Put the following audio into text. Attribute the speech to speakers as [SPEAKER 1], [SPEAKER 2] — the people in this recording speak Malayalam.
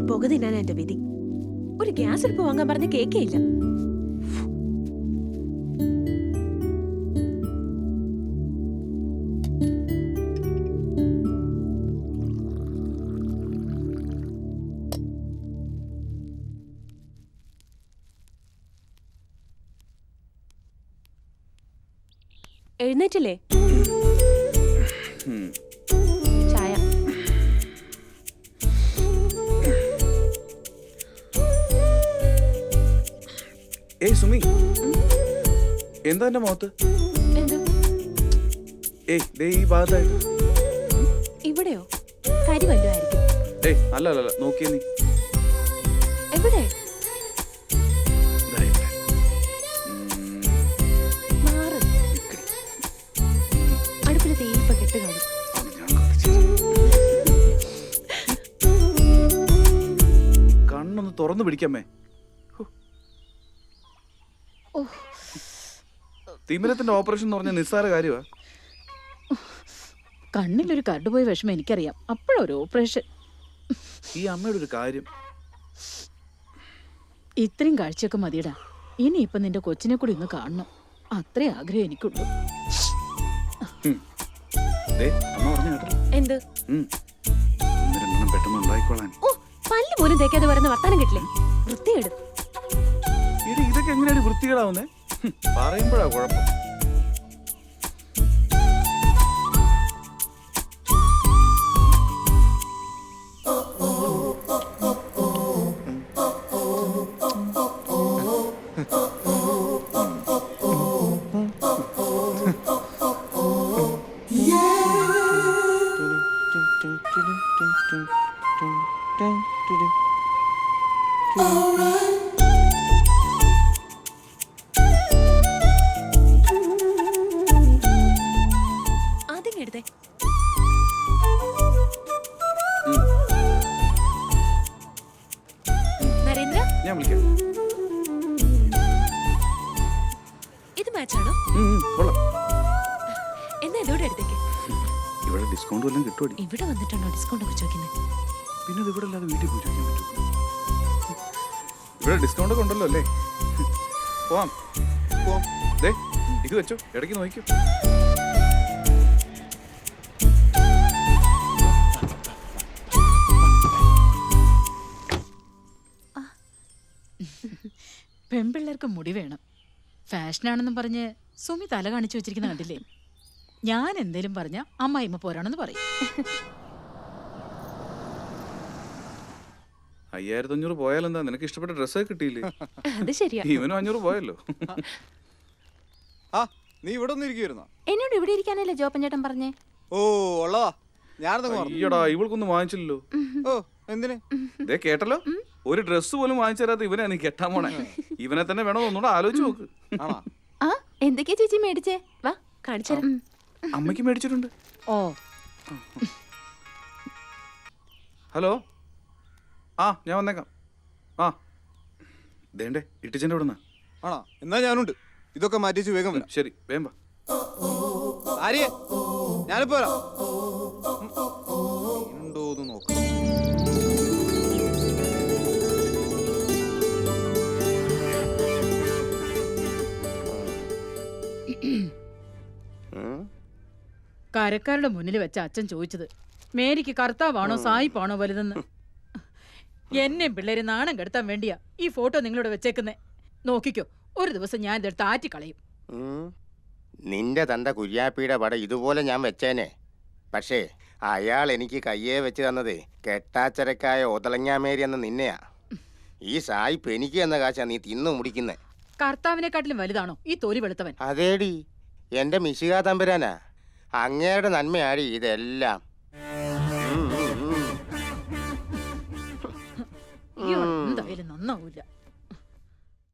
[SPEAKER 1] പുക തിന്നാൻ എന്റെ വിധി. ഒരു ഗ്യാസ് അടുപ്പ് വാങ്ങാൻ പറഞ്ഞ കേക്കേയില്ല. എഴുന്നേറ്റില്ലേ? ചായ.
[SPEAKER 2] ഏയ് സുമി, എന്താ എന്റെ മുഖത്ത്? ഏയ് ഈ ഭാഗത്തായിട്ട്.
[SPEAKER 1] ഇവിടെയോ? കരി വല്ലതായിരിക്കും.
[SPEAKER 2] ഏയ് അല്ല അല്ല നോക്കിയേ നീ.
[SPEAKER 1] എവിടെ? അടുപ്പില് തീയിപ്പ കെട്ട് കാണും.
[SPEAKER 2] കണ്ണൊന്ന് തുറന്നു പിടിക്കാമേ. തിമിരത്തിന്റെ ഓപ്പറേഷൻ എന്ന് പറഞ്ഞ നിസ്സാര കാര്യമാ.
[SPEAKER 3] കണ്ണിലൊരു കണ്ടുപോയ വിഷമം എനിക്കറിയാം. അപ്പോഴൊരു ഓപ്പറേഷൻ.
[SPEAKER 2] ഈ അമ്മയുടെ ഒരു കാര്യം.
[SPEAKER 3] ഇത്രയും കാഴ്ചയൊക്കെ മതിയടാ. ഇനിയിപ്പൊ നിന്റെ കൊച്ചിനെ കൂടി ഒന്ന് കാണണം. അത്രേ ആഗ്രഹം എനിക്കുള്ളൂ.
[SPEAKER 1] എന്ത്?
[SPEAKER 2] പെട്ടെന്ന് ഉണ്ടായിക്കോളാൻ.
[SPEAKER 1] ഓ, പല്ല് പോലും തേക്കാതെ വരുന്ന വർത്താനം കിട്ടില്ലേ? വൃത്തികേട്.
[SPEAKER 2] ഇതൊക്കെ എങ്ങനെയാണ് വൃത്തികേടാവുന്നേ? പറയുമ്പോഴാ കുഴപ്പം.
[SPEAKER 1] നരേന്ദ്ര,
[SPEAKER 2] ഞാൻ വിളിക്കാം.
[SPEAKER 1] ഇത് മാച്ചാണോ? എന്നാ ഇതോടെ എടുത്തേക്ക്.
[SPEAKER 2] ഇവിടെ ഡിസ്കൗണ്ട് വല്ലതും കിട്ടുമോ?
[SPEAKER 1] ഇവിടെ വന്നിട്ടുണ്ടോ ഡിസ്കൗണ്ട് ഒക്കെ ചോദിക്കുന്നത്?
[SPEAKER 2] പിന്നെ അത് ഇവിടെ അല്ലാതെ വീട്ടിൽ പോയി ചോദിക്കാൻ പറ്റും. ഇവിടെ ഡിസ്കൗണ്ട് ഒക്കെ ഉണ്ടല്ലോ അല്ലേ? പോവാം. ദേ ഇത് വെച്ചോ, ഇടയ്ക്ക് നോക്കിക്കോ.
[SPEAKER 3] പെൺപിള്ളേർക്ക് മുടി വേണം. ഫാഷനാണെന്നും പറഞ്ഞ് സുമി തല കാണിച്ചു വെച്ചിരിക്കുന്ന കണ്ടില്ലേ? ഞാൻ എന്തേലും പറഞ്ഞ അമ്മായിമ്മ പോരാണെന്ന് പറയും.
[SPEAKER 2] 5500 പോയാലെന്താ? നിനക്ക് ഇഷ്ടപ്പെട്ട ഡ്രസ്സൊക്കെ കിട്ടിയില്ലേ?
[SPEAKER 1] അത് ശരിയാ.
[SPEAKER 2] ഇവനും 500 പോയല്ലോ.
[SPEAKER 4] നീ ഇവിടെ ഒന്നും ഇരിക്കുവായിരുന്നോ?
[SPEAKER 1] എന്നോട് ഇവിടെ ഇരിക്കാനല്ലേ ജോപ്പൻ ചേട്ടൻ പറഞ്ഞേ?
[SPEAKER 4] ഓ ഉള്ളതാ.
[SPEAKER 2] അയ്യടാ, ഇവൾക്കൊന്നും വാങ്ങിച്ചില്ലല്ലോ.
[SPEAKER 4] ഓ എന്തിന്?
[SPEAKER 2] ദേ കേട്ടല്ലോ, ഒരു ഡ്രസ്സ് പോലും വാങ്ങിച്ചു തരാത്ത ഇവനെ നീ കെട്ടാൻ പോണേ. ഇവനെ തന്നെ വേണോ ഒന്നുകൂടെ ആലോചിച്ച് നോക്ക്.
[SPEAKER 1] ആ, എന്തൊക്കെയാ ചേച്ചി മേടിച്ചേ? വാ കാണിച്ചു.
[SPEAKER 2] അമ്മയ്ക്ക് മേടിച്ചിട്ടുണ്ട്.
[SPEAKER 3] ഓ
[SPEAKER 2] ഹലോ, ആ ഞാൻ വന്നേക്കാം. ആ ദേണ്ടേ ഇട്ടിച്ചെന്റെ ഇവിടെ നിന്ന്.
[SPEAKER 4] ആണോ? എന്നാ ഞാനുണ്ട്. ഇതൊക്കെ മാറ്റിച്ച് വേഗം വരാം.
[SPEAKER 2] ശരി, വേഗം വാ.
[SPEAKER 4] ആര്യ, ഞാനിപ്പോ വരാം. ഉണ്ടോന്ന് നോക്കാം.
[SPEAKER 3] കരക്കാരുടെ മുന്നിൽ വെച്ച അച്ഛൻ ചോദിച്ചത് മേരിക്ക് കർത്താവാണോ സായിപ്പാണോ വലുതെന്ന്. എന്നെ പിള്ളേരെ നാണം കെടുത്താൻ വേണ്ടിയാ ഈ ഫോട്ടോ നിങ്ങളിവിടെ വെച്ചേക്കുന്നേ. നോക്കിക്കോ, ഒരു ദിവസം ഞാൻ ഇതെടുത്ത് ആറ്റിക്കളയും.
[SPEAKER 5] നിന്റെ തന്റെ കുര്യാപ്പിയുടെ പടം ഇതുപോലെ ഞാൻ വെച്ചേനെ. പക്ഷേ അയാൾ എനിക്ക് കയ്യെ വെച്ച് തന്നത് കെട്ടാച്ചരക്കായ ഒതളങ്ങാമേരി എന്ന നിന്നെയാ. ഈ സായിപ്പ് എനിക്ക് എന്ന കാശാ നീ തിന്നു മുടിക്കുന്നേ.
[SPEAKER 3] കർത്താവിനെക്കാട്ടിലും വലുതാണോ ഈ തൊലി വെളുത്തവൻ?
[SPEAKER 5] അതേടി എന്റെ മിശികാ തമ്പുരാനാ. അങ്ങയുടെ നന്മയാടി ഇതെല്ലാം.
[SPEAKER 3] എന്തായാലും നന്നാവൂല.